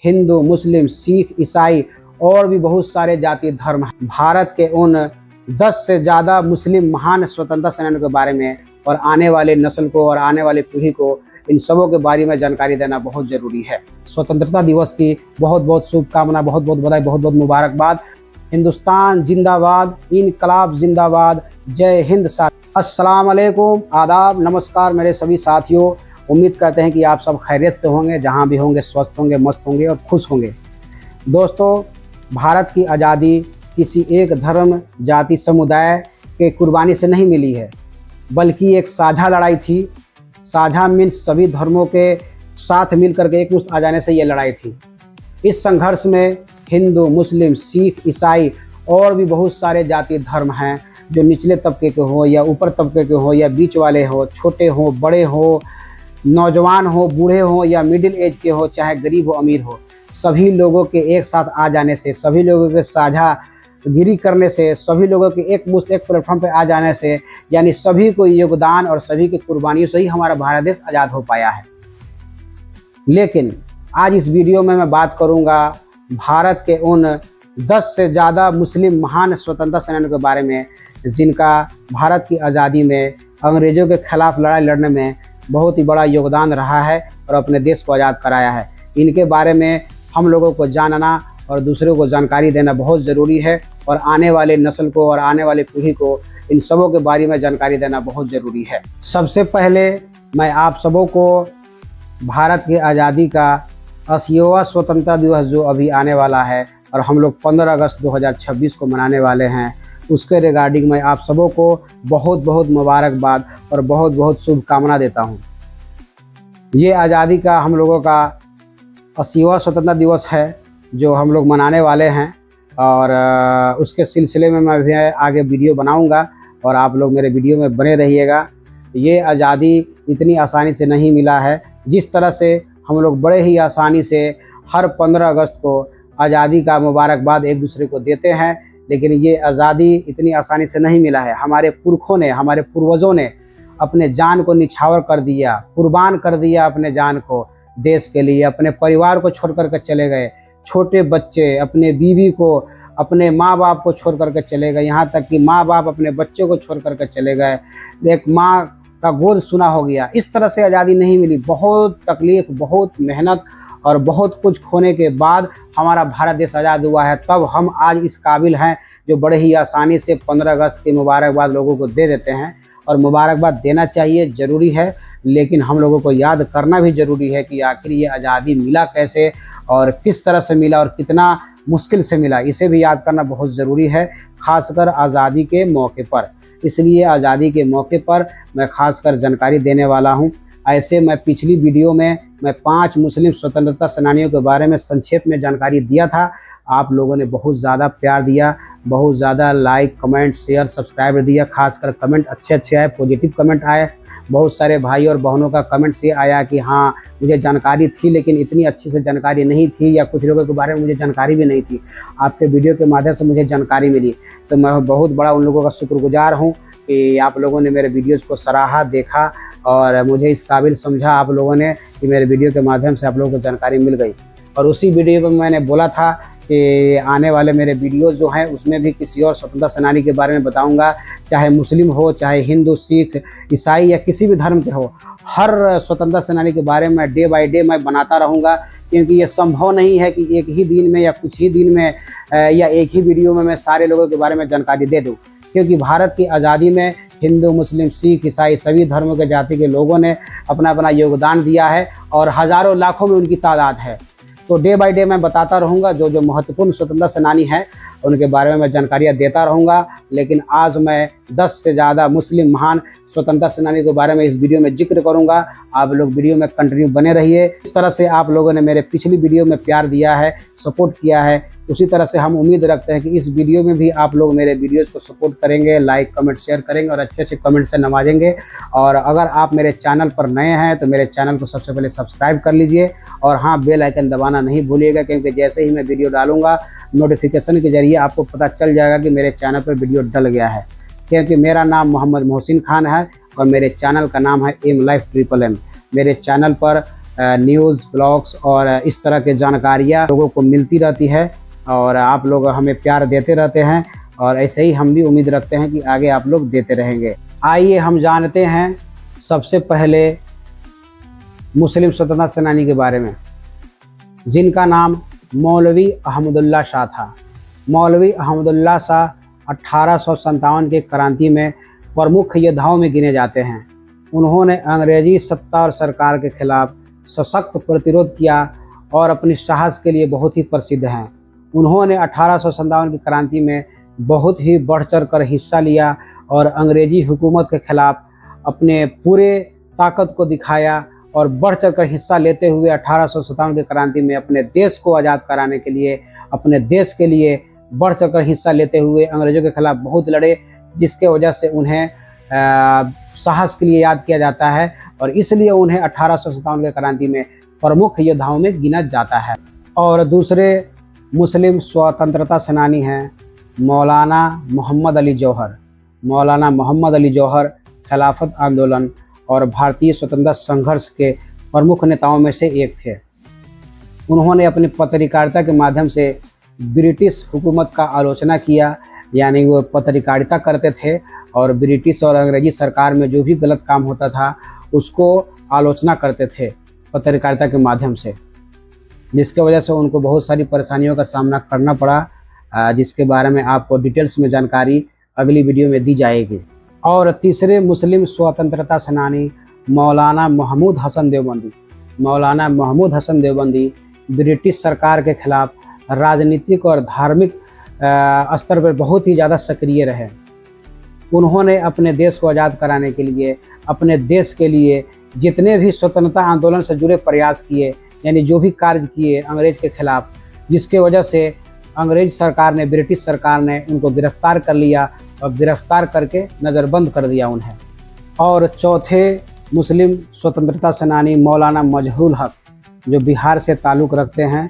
हिंदू, मुस्लिम, सिख, ईसाई और भी बहुत सारे जाति धर्म हैं। भारत के उन 10 से ज़्यादा मुस्लिम महान स्वतंत्रता सेनानियों के बारे में और आने वाले नस्ल को और आने वाली पीढ़ी को इन सबों के बारे में जानकारी देना बहुत ज़रूरी है। स्वतंत्रता दिवस की बहुत बहुत शुभकामना, बहुत बहुत बधाई, बहुत बहुत मुबारकबाद। हिंदुस्तान जिंदाबाद, इनकलाब जिंदाबाद, जय हिंद। अस्सलाम वालेकुम, आदाब, नमस्कार मेरे सभी साथियों। उम्मीद करते हैं कि आप सब खैरियत से होंगे, जहां भी होंगे स्वस्थ होंगे, मस्त होंगे और खुश होंगे। दोस्तों, भारत की आज़ादी किसी एक धर्म, जाति, समुदाय के कुर्बानी से नहीं मिली है, बल्कि एक साझा लड़ाई थी। साझा मीन्स सभी धर्मों के साथ मिलकर के एकमुश्त आ जाने से ये लड़ाई थी। इस संघर्ष में हिंदू, मुस्लिम, सिख, ईसाई और भी बहुत सारे जाति धर्म हैं, जो निचले तबके के हो या ऊपर तबके के हो या बीच वाले हो, छोटे हो, बड़े हो, नौजवान हो, बूढ़े हो या मिडिल एज के हो, चाहे गरीब हो, अमीर हो, सभी लोगों के एक साथ आ जाने से, सभी लोगों के साझा गिरी करने से, सभी लोगों के एक मुश्त एक प्लेटफॉर्म पे आ जाने से, यानी सभी को योगदान और सभी की कुर्बानियों से ही हमारा भारत देश आज़ाद हो पाया है। लेकिन आज इस वीडियो में मैं बात करूंगा भारत के उन 10 से ज़्यादा मुस्लिम महान स्वतंत्रता सेनानियों के बारे में, जिनका भारत की आज़ादी में अंग्रेज़ों के खिलाफ लड़ाई लड़ने में बहुत ही बड़ा योगदान रहा है और अपने देश को आज़ाद कराया है। इनके बारे में हम लोगों को जानना और दूसरों को जानकारी देना बहुत ज़रूरी है, और आने वाले नस्ल को और आने वाली पीढ़ी को इन सबों के बारे में जानकारी देना बहुत ज़रूरी है। सबसे पहले मैं आप सबों को भारत की आज़ादी का 80वां स्वतंत्रता दिवस जो अभी आने वाला है और हम लोग 15 अगस्त 2026 को मनाने वाले हैं, उसके रिगार्डिंग मैं आप सबों को बहुत बहुत मुबारकबाद और बहुत बहुत शुभकामना देता हूं। ये आज़ादी का हम लोगों का 80वां स्वतंत्रता दिवस है जो हम लोग मनाने वाले हैं, और उसके सिलसिले में मैं भी आगे वीडियो बनाऊंगा और आप लोग मेरे वीडियो में बने रहिएगा। ये आज़ादी इतनी आसानी से नहीं मिला है। जिस तरह से हम लोग बड़े ही आसानी से हर 15 अगस्त को आज़ादी का मुबारकबाद एक दूसरे को देते हैं, लेकिन ये आज़ादी इतनी आसानी से नहीं मिला है। हमारे पुरखों ने, हमारे पूर्वजों ने अपने जान को निछावर कर दिया, कुर्बान कर दिया अपने जान को देश के लिए। अपने परिवार को छोड़ कर के चले गए, छोटे बच्चे अपने बीवी को, अपने माँ बाप को छोड़ कर के चले गए, यहाँ तक कि माँ बाप अपने बच्चों को छोड़ कर के चले गए। एक माँ का गोद सुना हो गया। इस तरह से आज़ादी नहीं मिली। बहुत तकलीफ, बहुत मेहनत और बहुत कुछ खोने के बाद हमारा भारत देश आज़ाद हुआ है। तब हम आज इस काबिल हैं जो बड़े ही आसानी से 15 अगस्त की मुबारकबाद लोगों को दे देते हैं, और मुबारकबाद देना चाहिए, ज़रूरी है। लेकिन हम लोगों को याद करना भी ज़रूरी है कि आखिर ये आज़ादी मिला कैसे और किस तरह से मिला और कितना मुश्किल से मिला, इसे भी याद करना बहुत ज़रूरी है, ख़ासकर आज़ादी के मौके पर। इसलिए आज़ादी के मौके पर मैं ख़ासकर जानकारी देने वाला हूं। ऐसे मैं पिछली वीडियो में 5 मुस्लिम स्वतंत्रता सेनानियों के बारे में संक्षेप में जानकारी दिया था। आप लोगों ने बहुत ज़्यादा प्यार दिया, बहुत ज़्यादा लाइक, कमेंट, शेयर, सब्सक्राइब दिया। खासकर कमेंट अच्छे अच्छे आए, पॉजिटिव कमेंट आए। बहुत सारे भाई और बहनों का कमेंट से आया कि हाँ मुझे जानकारी थी, लेकिन इतनी अच्छी से जानकारी नहीं थी, या कुछ लोगों के बारे में मुझे जानकारी भी नहीं थी। आपके वीडियो के माध्यम से मुझे जानकारी मिली, तो मैं बहुत बड़ा उन लोगों का शुक्रगुजार हूँ कि आप लोगों ने मेरे वीडियोज़ को सराहा, देखा और मुझे इस काबिल समझा आप लोगों ने कि मेरे वीडियो के माध्यम से आप लोगों को जानकारी मिल गई। और उसी वीडियो में मैंने बोला था कि आने वाले मेरे वीडियोज़ जो हैं उसमें भी किसी और स्वतंत्रता सेनानी के बारे में बताऊंगा, चाहे मुस्लिम हो, चाहे हिंदू, सिख, ईसाई या किसी भी धर्म के हो। हर स्वतंत्रता सेनानी के बारे में डे बाय डे मैं बनाता रहूंगा, क्योंकि ये संभव नहीं है कि एक ही दिन में या कुछ ही दिन में या एक ही वीडियो में मैं सारे लोगों के बारे में जानकारी दे दूँ। क्योंकि भारत की आज़ादी में हिंदू, मुस्लिम, सिख, ईसाई सभी धर्मों के जाति के लोगों ने अपना अपना योगदान दिया है, और हज़ारों लाखों में उनकी तादाद है। तो डे बाय डे मैं बताता रहूँगा, जो जो महत्वपूर्ण स्वतंत्रता सेनानी हैं उनके बारे में मैं जानकारियाँ देता रहूँगा। लेकिन आज मैं 10 से ज़्यादा मुस्लिम महान स्वतंत्रता सेनानी के बारे में इस वीडियो में जिक्र करूँगा। आप लोग वीडियो में कंटिन्यू बने रहिए। इस तरह से आप लोगों ने मेरे पिछली वीडियो में प्यार दिया है, सपोर्ट किया है, उसी तरह से हम उम्मीद रखते हैं कि इस वीडियो में भी आप लोग मेरे वीडियोज़ को सपोर्ट करेंगे, लाइक, कमेंट, शेयर करेंगे और अच्छे से कमेंट से नवाजेंगे। और अगर आप मेरे चैनल पर नए हैं तो मेरे चैनल को सबसे पहले सब्सक्राइब कर लीजिए, और हाँ, बेल आइकन दबाना नहीं भूलिएगा, क्योंकि जैसे ही मैं वीडियो डालूंगा नोटिफिकेशन के जरिए आपको पता चल जाएगा कि मेरे चैनल पर वीडियो डल गया है। क्योंकि मेरा नाम मोहम्मद मोहसिन खान है और मेरे चैनल का नाम है एम लाइफ ट्रिपल एम। मेरे चैनल पर न्यूज़ ब्लॉग्स और इस तरह के जानकारियाँ लोगों को मिलती रहती है और आप लोग हमें प्यार देते रहते हैं और ऐसे ही हम भी उम्मीद रखते हैं कि आगे आप लोग देते रहेंगे। आइए हम जानते हैं सबसे पहले मुस्लिम स्वतंत्रता सेनानी के बारे में, जिनका नाम मौलवी अहमदुल्ला शाह था। मौलवी अहमदुल्ला शाह 1857 के क्रांति में प्रमुख योद्धाओं में गिने जाते हैं। उन्होंने अंग्रेजी सत्ता और सरकार के खिलाफ सशक्त प्रतिरोध किया और अपनी साहस के लिए बहुत ही प्रसिद्ध हैं। उन्होंने 1857 की क्रांति में बहुत ही बढ़ चढ़ कर हिस्सा लिया और अंग्रेजी हुकूमत के खिलाफ अपने पूरे ताकत को दिखाया और बढ़ चढ़ कर हिस्सा लेते हुए 1857 की क्रांति में अपने देश को आज़ाद कराने के लिए, अपने देश के लिए बढ़ चढ़ कर हिस्सा लेते हुए अंग्रेज़ों के खिलाफ बहुत लड़े, जिसके वजह से उन्हें साहस के लिए याद किया जाता है और इसलिए उन्हें 1857 के क्रांति में प्रमुख योद्धाओं में गिना जाता है। और दूसरे मुस्लिम स्वतंत्रता सेनानी हैं मौलाना मोहम्मद अली जौहर। मौलाना मोहम्मद अली जौहर खिलाफत आंदोलन और भारतीय स्वतंत्रता संघर्ष के प्रमुख नेताओं में से एक थे। उन्होंने अपनी पत्रकारिता के माध्यम से ब्रिटिश हुकूमत का आलोचना किया, यानी वो पत्रकारिता करते थे और ब्रिटिश और अंग्रेजी सरकार में जो भी गलत काम होता था उसको आलोचना करते थे पत्रकारिता के माध्यम से, जिसके वजह से उनको बहुत सारी परेशानियों का सामना करना पड़ा, जिसके बारे में आपको डिटेल्स में जानकारी अगली वीडियो में दी जाएगी। और तीसरे मुस्लिम स्वतंत्रता सेनानी मौलाना महमूद हसन देवबंदी। मौलाना महमूद हसन देवबंदी ब्रिटिश सरकार के खिलाफ राजनीतिक और धार्मिक स्तर पर बहुत ही ज़्यादा सक्रिय रहे। उन्होंने अपने देश को आज़ाद कराने के लिए, अपने देश के लिए जितने भी स्वतंत्रता आंदोलन से जुड़े प्रयास किए, यानी जो भी कार्य किए अंग्रेज के खिलाफ, जिसके वजह से अंग्रेज सरकार ने, ब्रिटिश सरकार ने उनको गिरफ्तार कर लिया और गिरफ्तार करके नज़रबंद कर दिया उन्हें। और चौथे मुस्लिम स्वतंत्रता सेनानी मौलाना मजहरूल हक, जो बिहार से ताल्लुक़ रखते हैं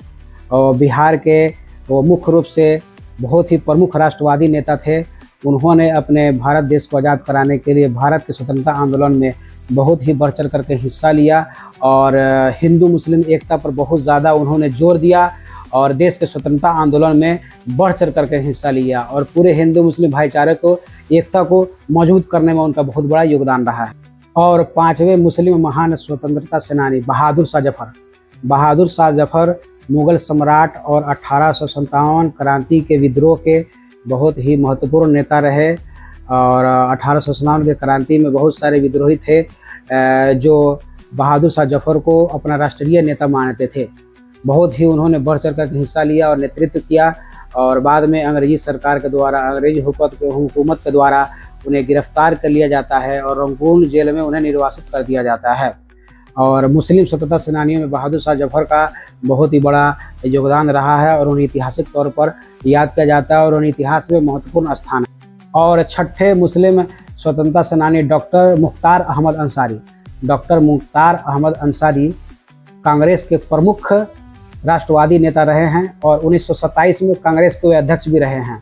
और बिहार के वो मुख्य रूप से बहुत ही प्रमुख राष्ट्रवादी नेता थे। उन्होंने अपने भारत देश को आज़ाद कराने के लिए भारत के स्वतंत्रता आंदोलन में बहुत ही बढ़ चढ़ करके हिस्सा लिया और हिंदू मुस्लिम एकता पर बहुत ज़्यादा उन्होंने जोर दिया और देश के स्वतंत्रता आंदोलन में बढ़ चढ़ करके हिस्सा लिया और पूरे हिंदू मुस्लिम भाईचारे को, एकता को मजबूत करने में उनका बहुत बड़ा योगदान रहा है। और पांचवें मुस्लिम महान स्वतंत्रता सेनानी बहादुर शाह जफर। बहादुर शाह जफर मुग़ल सम्राट और 1857 क्रांति के विद्रोह के बहुत ही महत्वपूर्ण नेता रहे और 1857 के क्रांति में बहुत सारे विद्रोही थे जो बहादुर शाह जफर को अपना राष्ट्रीय नेता मानते थे। बहुत ही उन्होंने बढ़ चढ़ कर हिस्सा लिया और नेतृत्व किया और बाद में अंग्रेजी सरकार के द्वारा, अंग्रेजी हुकूमत के द्वारा उन्हें गिरफ्तार कर लिया जाता है और रंगून जेल में उन्हें निर्वासित कर दिया जाता है। और मुस्लिम स्वतंत्रता सेनानियों में बहादुर शाह जफर का बहुत ही बड़ा योगदान रहा है और उन्हें ऐतिहासिक तौर पर याद किया जाता है और उन्हें इतिहास में महत्वपूर्ण स्थान है। और छठे मुस्लिम स्वतंत्रता सेनानी डॉक्टर मुख्तार अहमद अंसारी। डॉक्टर मुख्तार अहमद अंसारी कांग्रेस के प्रमुख राष्ट्रवादी नेता रहे हैं और 1927 में कांग्रेस के अध्यक्ष भी रहे हैं।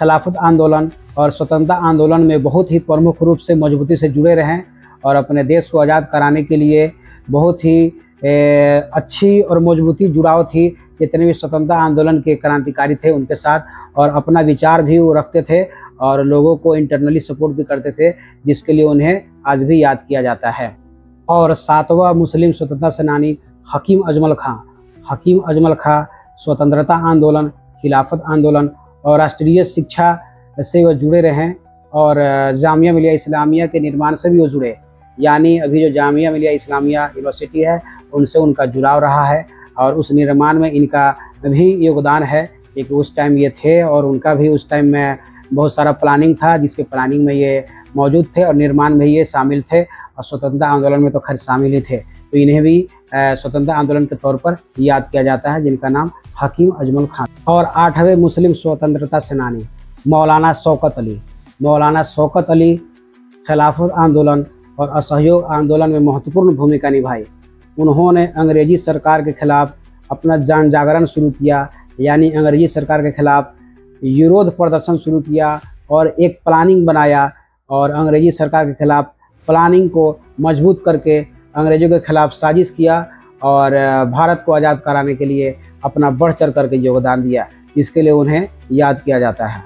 खिलाफत आंदोलन और स्वतंत्रता आंदोलन में बहुत ही प्रमुख रूप से मजबूती से जुड़े रहे और अपने देश को आज़ाद कराने के लिए बहुत ही अच्छी और मजबूती जुड़ाव थी जितने भी स्वतंत्रता आंदोलन के क्रांतिकारी थे उनके साथ, और अपना विचार भी वो रखते थे और लोगों को इंटरनली सपोर्ट भी करते थे, जिसके लिए उन्हें आज भी याद किया जाता है। और सातवां मुस्लिम स्वतंत्रता सेनानी हकीम अजमल खां। हकीम अजमल खां स्वतंत्रता आंदोलन, खिलाफत आंदोलन और राष्ट्रीय शिक्षा से वो जुड़े रहे और जामिया मिलिया इस्लामिया के निर्माण से भी वो जुड़े, यानी अभी जो जामिया मिलिया इस्लामिया यूनिवर्सिटी है उनसे उनका जुड़ाव रहा है और उस निर्माण में इनका भी योगदान है, क्योंकि उस टाइम ये थे और उनका भी उस टाइम में बहुत सारा प्लानिंग था जिसके प्लानिंग में ये मौजूद थे और निर्माण में ये शामिल थे और स्वतंत्रता आंदोलन में तो खैर शामिल ही थे, तो इन्हें भी स्वतंत्रता आंदोलन के तौर पर याद किया जाता है, जिनका नाम हकीम अजमल खां। और आठवें मुस्लिम स्वतंत्रता सेनानी मौलाना शौकत अली। मौलाना शौकत अली खिलाफत आंदोलन और असहयोग आंदोलन में महत्वपूर्ण भूमिका निभाई। उन्होंने अंग्रेजी सरकार के खिलाफ अपना जन जागरण शुरू किया, यानी अंग्रेजी सरकार के खिलाफ विरोध प्रदर्शन शुरू किया और एक प्लानिंग बनाया और अंग्रेजी सरकार के खिलाफ प्लानिंग को मजबूत करके अंग्रेजों के खिलाफ साजिश किया और भारत को आज़ाद कराने के लिए अपना बढ़ चढ़ करके योगदान दिया, इसके लिए उन्हें याद किया जाता है।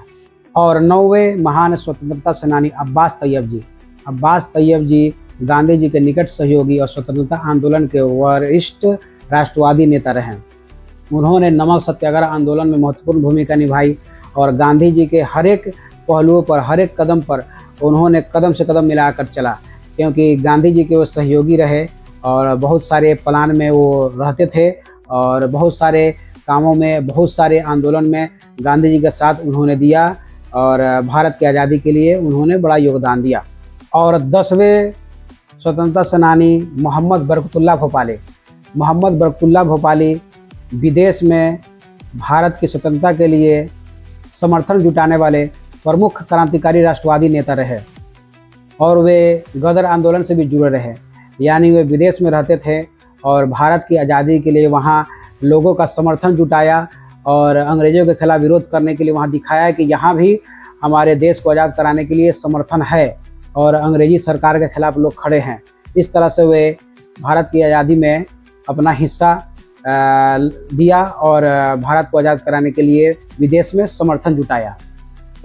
और 9वें महान स्वतंत्रता सेनानी अब्बास तैयब जी गांधी जी के निकट सहयोगी और स्वतंत्रता आंदोलन के वरिष्ठ राष्ट्रवादी नेता रहे। उन्होंने नमक सत्याग्रह आंदोलन में महत्वपूर्ण भूमिका निभाई और गांधी जी के हर एक पहलुओं पर, हर एक कदम पर उन्होंने कदम से कदम मिलाकर चला, क्योंकि गांधी जी के वो सहयोगी रहे और बहुत सारे प्लान में वो रहते थे और बहुत सारे कामों में, बहुत सारे आंदोलन में गांधी जी का साथ उन्होंने दिया और भारत की आज़ादी के लिए उन्होंने बड़ा योगदान दिया। और 10वें स्वतंत्रता सेनानी मोहम्मद बरकतुल्लाह भोपाली विदेश में भारत की स्वतंत्रता के लिए समर्थन जुटाने वाले प्रमुख क्रांतिकारी राष्ट्रवादी नेता रहे और वे गदर आंदोलन से भी जुड़े रहे, यानी वे विदेश में रहते थे और भारत की आज़ादी के लिए वहाँ लोगों का समर्थन जुटाया और अंग्रेज़ों के खिलाफ विरोध करने के लिए वहाँ दिखाया कि यहाँ भी हमारे देश को आज़ाद कराने के लिए समर्थन है और अंग्रेज़ी सरकार के खिलाफ लोग खड़े हैं। इस तरह से वे भारत की आज़ादी में अपना हिस्सा दिया और भारत को आज़ाद कराने के लिए विदेश में समर्थन जुटाया।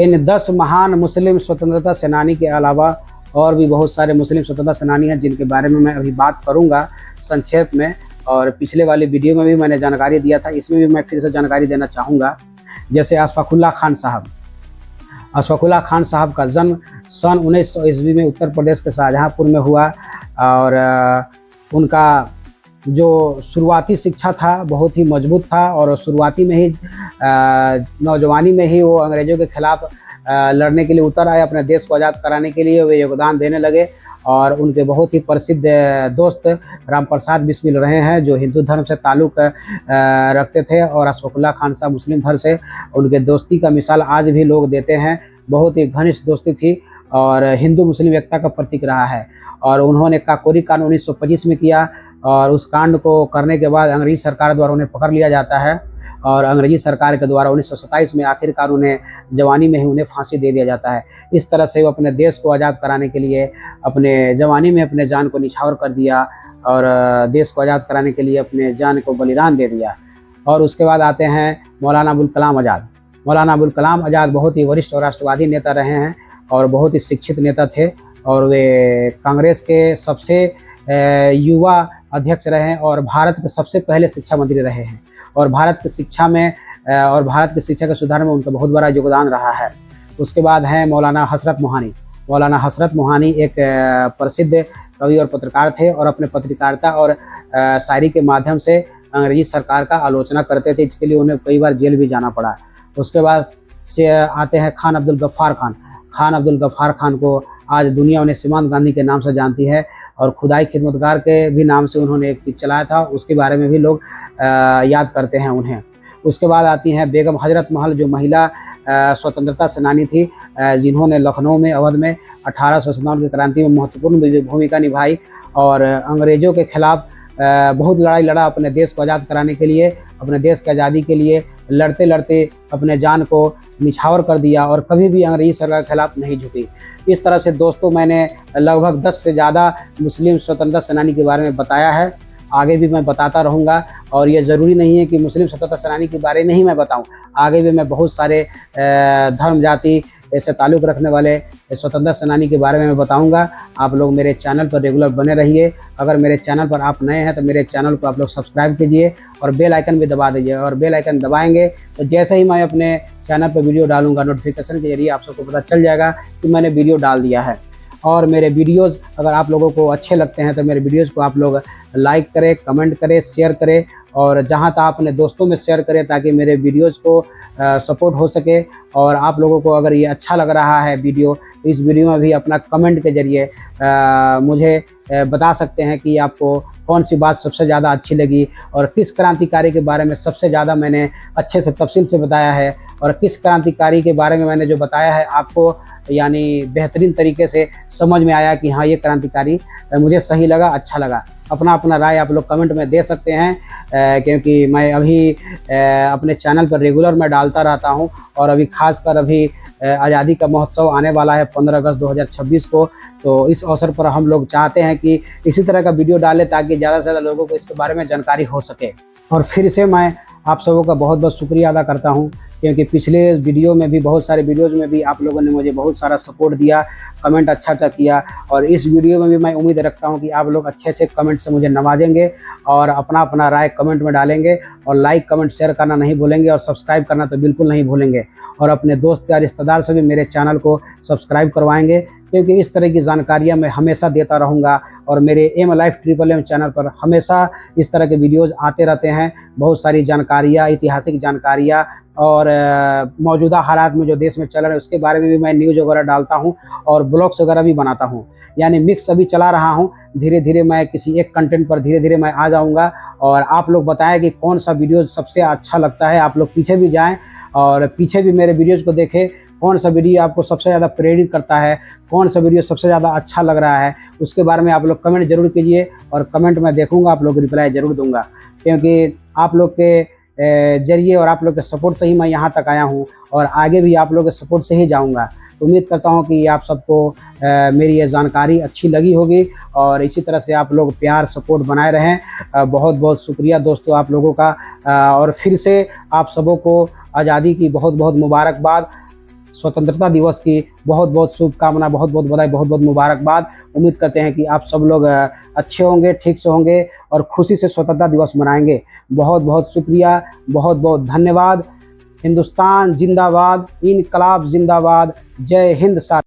इन 10 महान मुस्लिम स्वतंत्रता सेनानी के अलावा और भी बहुत सारे मुस्लिम स्वतंत्रता सेनानी हैं जिनके बारे में मैं अभी बात करूंगा संक्षेप में, और पिछले वाली वीडियो में भी मैंने जानकारी दिया था, इसमें भी मैं फिर से जानकारी देना चाहूँगा। जैसे अशफाकुल्लाह खान साहब का जन्म सन 1900 ईस्वी में उत्तर प्रदेश के शाहजहाँपुर में हुआ और उनका जो शुरुआती शिक्षा था बहुत ही मजबूत था और शुरुआती में ही नौजवानी में ही वो अंग्रेज़ों के खिलाफ लड़ने के लिए उतर आए। अपने देश को आज़ाद कराने के लिए वे योगदान देने लगे और उनके बहुत ही प्रसिद्ध दोस्त रामप्रसाद बिस्मिल रहे हैं जो हिंदू धर्म से ताल्लुक़ रखते थे और अशफाकुल्लाह खान साहब मुस्लिम धर्म से। उनके दोस्ती का मिसाल आज भी लोग देते हैं, बहुत ही घनिष्ठ दोस्ती थी और हिंदू मुस्लिम एकता का प्रतीक रहा है। और उन्होंने काकोरी कांड 1925 में किया और उस कांड को करने के बाद अंग्रेजी सरकार द्वारा उन्हें पकड़ लिया जाता है और अंग्रेजी सरकार के द्वारा 1927 में आखिरकार उन्हें जवानी में ही उन्हें फांसी दे दिया जाता है। इस तरह से वो अपने देश को आज़ाद कराने के लिए अपने जवानी में अपने जान को निछावर कर दिया और देश को आज़ाद कराने के लिए अपने जान को बलिदान दे दिया। और उसके बाद आते हैं मौलाना अबुल कलाम आज़ाद बहुत ही वरिष्ठ और राष्ट्रवादी नेता रहे हैं और बहुत ही शिक्षित नेता थे और वे कांग्रेस के सबसे युवा अध्यक्ष रहे हैं और भारत के सबसे पहले शिक्षा मंत्री रहे हैं और भारत की शिक्षा में और भारत की शिक्षा के सुधार में उनका बहुत बड़ा योगदान रहा है। उसके बाद हैं मौलाना हसरत मोहानी एक प्रसिद्ध कवि और पत्रकार थे और अपने पत्रकारिता और शायरी के माध्यम से अंग्रेजी सरकार का आलोचना करते थे, इसके लिए उन्हें कई बार जेल भी जाना पड़ा। उसके बाद से आते हैं खान अब्दुल गफ्फार खान को आज दुनिया उन्हें सीमांत गांधी के नाम से जानती है और खुदाई खिदमतगार के भी नाम से उन्होंने एक चीज़ चलाया था, उसके बारे में भी लोग याद करते हैं उन्हें। उसके बाद आती हैं बेगम हजरत महल जो महिला स्वतंत्रता सेनानी थी जिन्होंने लखनऊ में अवध में 1857 की क्रांति में महत्वपूर्ण भूमिका निभाई और अंग्रेज़ों के खिलाफ बहुत लड़ाई लड़ा अपने देश को आज़ाद कराने के लिए, अपने देश की आज़ादी के लिए लड़ते लड़ते अपने जान को निछावर कर दिया और कभी भी अंग्रेजी सरकार के खिलाफ नहीं झुकी। इस तरह से दोस्तों मैंने लगभग 10 से ज़्यादा मुस्लिम स्वतंत्रता सेनानी के बारे में बताया है, आगे भी मैं बताता रहूँगा और ये ज़रूरी नहीं है कि मुस्लिम स्वतंत्रता सेनानी के बारे में ही मैं बताऊँ, आगे भी मैं बहुत सारे धर्म जाति ऐसे ताल्लुक़ रखने वाले स्वतंत्रता सेनानी के बारे में मैं बताऊंगा। आप लोग मेरे चैनल पर रेगुलर बने रहिए। अगर मेरे चैनल पर आप नए हैं तो मेरे चैनल को आप लोग सब्सक्राइब कीजिए और बेल आइकन भी दबा दीजिए और बेल आइकन दबाएंगे तो जैसे ही मैं अपने चैनल पर वीडियो डालूंगा नोटिफिकेशन के जरिए आप सबको पता चल जाएगा कि मैंने वीडियो डाल दिया है। और मेरे वीडियोज़ अगर आप लोगों को अच्छे लगते हैं तो मेरे वीडियोज़ को आप लोग लाइक करें, कमेंट करें, शेयर करें और जहाँ तक अपने दोस्तों में शेयर करें ताकि मेरे वीडियोज़ को सपोर्ट हो सके। और आप लोगों को अगर ये अच्छा लग रहा है वीडियो तो इस वीडियो में भी अपना कमेंट के ज़रिए मुझे बता सकते हैं कि आपको कौन सी बात सबसे ज़्यादा अच्छी लगी और किस क्रांतिकारी के बारे में सबसे ज़्यादा मैंने अच्छे से तफसील से बताया है और किस क्रांतिकारी के बारे में मैंने जो बताया है आपको यानी बेहतरीन तरीके से समझ में आया कि हाँ ये क्रांतिकारी मुझे सही लगा, अच्छा लगा। अपना अपना राय आप लोग कमेंट में दे सकते हैं, क्योंकि मैं अभी अपने चैनल पर रेगुलर मैं डालता रहता हूं। और अभी खासकर अभी आज़ादी का महोत्सव आने वाला है 15 अगस्त 2026 को। तो इस अवसर पर हम लोग चाहते हैं कि इसी तरह का वीडियो डालें ताकि ज़्यादा से ज़्यादा लोगों को इसके बारे में जानकारी हो सके। और फिर से मैं आप सबों का बहुत बहुत शुक्रिया अदा करता हूं, क्योंकि पिछले वीडियो में भी, बहुत सारे वीडियोज़ में भी आप लोगों ने मुझे बहुत सारा सपोर्ट दिया, कमेंट अच्छा किया। और इस वीडियो में भी मैं उम्मीद रखता हूं कि आप लोग अच्छे कमेंट से मुझे नवाजेंगे और अपना अपना राय कमेंट में डालेंगे। और लाइक कमेंट शेयर करना नहीं भूलेंगे और सब्सक्राइब करना तो बिल्कुल नहीं भूलेंगे। और अपने दोस्त या रिश्तेदार से भी मेरे चैनल को सब्सक्राइब करवाएंगे, क्योंकि इस तरह की जानकारियाँ मैं हमेशा देता रहूँगा। और मेरे एम लाइफ MMM चैनल पर हमेशा इस तरह के वीडियोज़ आते रहते हैं। बहुत सारी जानकारियाँ, ऐतिहासिक जानकारियाँ और मौजूदा हालात में जो देश में चल रहे हैं उसके बारे में भी मैं न्यूज़ वगैरह डालता हूं और ब्लॉग्स वगैरह भी बनाता हूं। यानी मिक्स अभी चला रहा हूं। धीरे धीरे मैं किसी एक कंटेंट पर धीरे धीरे मैं आ जाऊंगा। और आप लोग बताएं कि कौन सा वीडियो सबसे अच्छा लगता है। आप लोग पीछे भी जाएं और पीछे भी मेरे वीडियोज़ को देखें, कौन सा वीडियो आपको सबसे ज़्यादा प्रेरित करता है, कौन सा वीडियो सबसे ज़्यादा अच्छा लग रहा है, उसके बारे में आप लोग कमेंट जरूर कीजिए। और कमेंट में देखूंगा, आप लोग रिप्लाई ज़रूर दूंगा, क्योंकि आप लोग के जरिए और आप लोग के सपोर्ट से ही मैं यहाँ तक आया हूँ और आगे भी आप लोग के सपोर्ट से ही जाऊँगा। तो उम्मीद करता हूँ कि आप सबको मेरी ये जानकारी अच्छी लगी होगी और इसी तरह से आप लोग प्यार सपोर्ट बनाए रहें। बहुत बहुत शुक्रिया दोस्तों आप लोगों का। और फिर से आप सबों को आज़ादी की बहुत बहुत मुबारकबाद, स्वतंत्रता दिवस की बहुत बहुत शुभकामना, बहुत बहुत बधाई, बहुत बहुत मुबारकबाद। उम्मीद करते हैं कि आप सब लोग अच्छे होंगे, ठीक से होंगे और खुशी से स्वतंत्रता दिवस मनाएंगे। बहुत बहुत शुक्रिया, बहुत बहुत धन्यवाद। हिंदुस्तान जिंदाबाद, इनकलाब जिंदाबाद। जय हिंद।